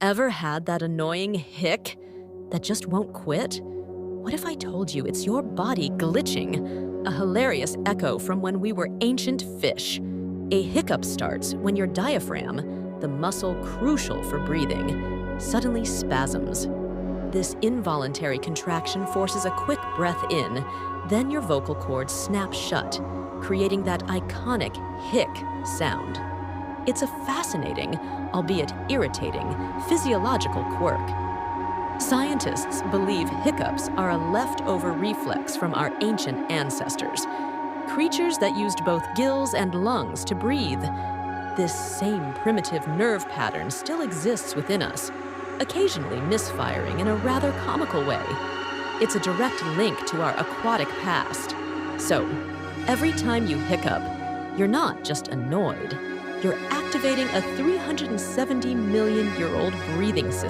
Ever had that annoying hic that just won't quit? What if I told you it's your body glitching? A hilarious echo from when we were ancient fish. A hiccup starts when your diaphragm, the muscle crucial for breathing, suddenly spasms. This involuntary contraction forces a quick breath in, then your vocal cords snap shut, creating that iconic hic sound. It's a fascinating, albeit irritating, physiological quirk. Scientists believe hiccups are a leftover reflex from our ancient ancestors, creatures that used both gills and lungs to breathe. This same primitive nerve pattern still exists within us, occasionally misfiring in a rather comical way. It's a direct link to our aquatic past. So, every time you hiccup, you're not just annoyed, you're activating a 370 million-year-old breathing system.